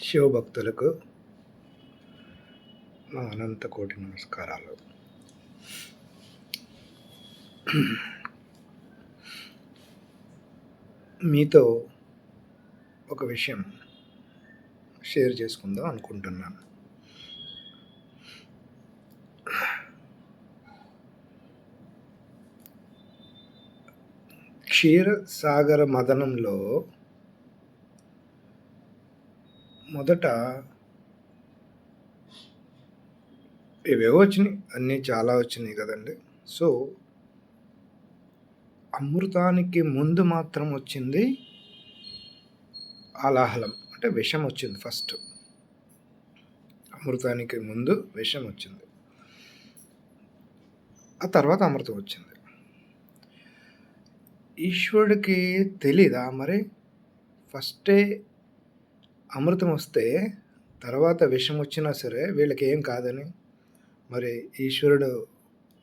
శివభక్తులకు నా అనంత కోటి నమస్కారాలు. మీతో ఒక విషయం షేర్ చేసుకుందాం అనుకుంటున్నాను. క్షీరసాగర మదనంలో మొదట ఇవేవో వచ్చినాయి, అన్నీ చాలా వచ్చినాయి కదండి. సో అమృతానికి ముందు మాత్రం వచ్చింది ఆలాహలం, అంటే విషం వచ్చింది. ఫస్ట్ అమృతానికి ముందు విషం వచ్చింది, ఆ తర్వాత అమృతం వచ్చింది. ఈశ్వరుడికి తెలీదా మరి ఫస్టే అమృతం వస్తే తర్వాత విషం వచ్చినా సరే వీళ్ళకి ఏం కాదని? మరి ఈశ్వరుడు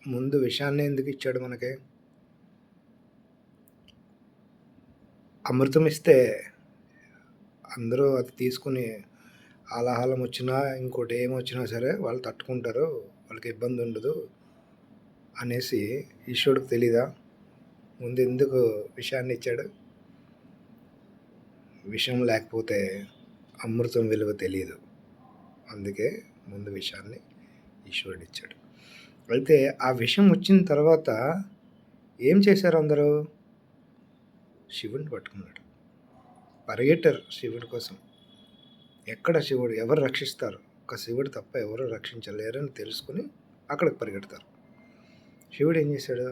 ముందు విషాన్ని ఎందుకు ఇచ్చాడు మనకి? అమృతం ఇస్తే అందరూ అది తీసుకుని ఆలాహలం వచ్చినా ఇంకోటి ఏమొచ్చినా సరే వాళ్ళు తట్టుకుంటారు, వాళ్ళకి ఇబ్బంది ఉండదు అనేసి ఈశ్వరుడికి తెలీదా ముందు ఎందుకు విషాన్ని ఇచ్చాడు? విషం లేకపోతే అమృతం విలువ తెలియదు, అందుకే ముందు విషాన్ని ఈశ్వరుడు ఇచ్చాడు. అయితే ఆ విషం వచ్చిన తర్వాత ఏం చేశారు అందరూ? శివుడిని పట్టుకున్నాడు, పరిగెట్టారు శివుడి కోసం. ఎక్కడ శివుడు, ఎవరు రక్షిస్తారు? ఒక శివుడు తప్ప ఎవరు రక్షించలేరని తెలుసుకుని అక్కడికి పరిగెడతారు. శివుడు ఏం చేశాడు?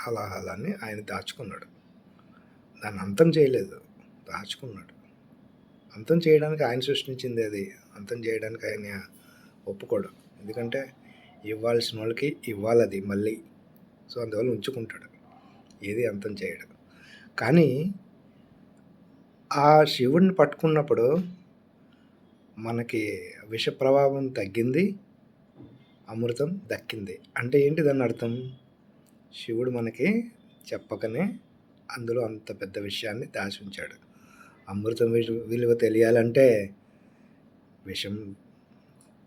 ఆలాహలాన్ని ఆయన దాచుకున్నాడు. దాన్ని అంతం చేయలేదు, దాచుకున్నాడు. అంతం చేయడానికి ఆయన సృష్టించింది, అది అంతం చేయడానికి ఆయన ఒప్పుకోడు. ఎందుకంటే ఇవ్వాల్సిన వాళ్ళకి ఇవ్వాలది మళ్ళీ. సో అందువల్ల ఉంచుకుంటాడు, ఏది అంతం చేయడు. కానీ ఆ శివుడిని పట్టుకున్నప్పుడు మనకి విష ప్రభావం తగ్గింది, అమృతం దక్కింది. అంటే ఏంటి దాని అర్థం? శివుడు మనకి చెప్పకనే అందులో అంత పెద్ద విషయాన్ని దాచి ఉంచాడు. అమృతం విలువ తెలియాలంటే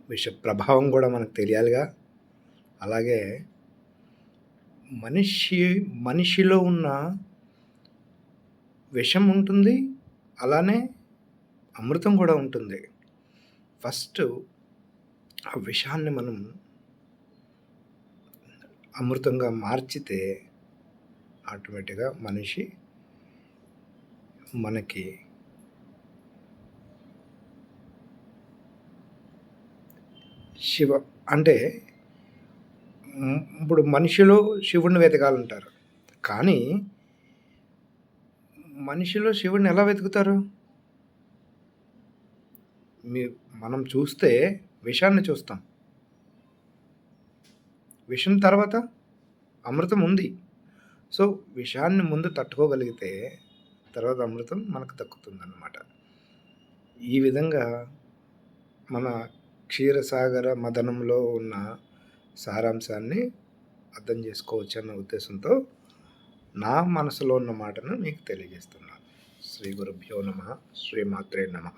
విష ప్రభావం కూడా మనకు తెలియాలిగా. అలాగే మనిషిలో ఉన్న విషం ఉంటుంది, అలానే అమృతం కూడా ఉంటుంది. ఫస్ట్ ఆ విషాన్ని మనం అమృతంగా మార్చితే ఆటోమేటిక్గా మనిషి మనకి శివ అంటే ఇప్పుడు మనిషిలో శివుడిని వెతకాలంటారు, కానీ మనిషిలో శివుడిని ఎలా వెతుకుతారు? మనం చూస్తే విషాన్ని చూస్తాం, విషం తర్వాత అమృతం ఉంది. సో విషాన్ని ముందు తట్టుకోగలిగితే తర్వాత అమృతం మనకు దక్కుతుందన్నమాట. ఈ విధంగా మన క్షీరసాగర మదనంలో ఉన్న సారాంశాన్ని అర్థం చేసుకోవచ్చు అన్న ఉద్దేశంతో నా మనసులో ఉన్న మాటను మీకు తెలియజేస్తున్నాను. శ్రీ గురుభ్యో నమః, శ్రీమాత్రే నమః.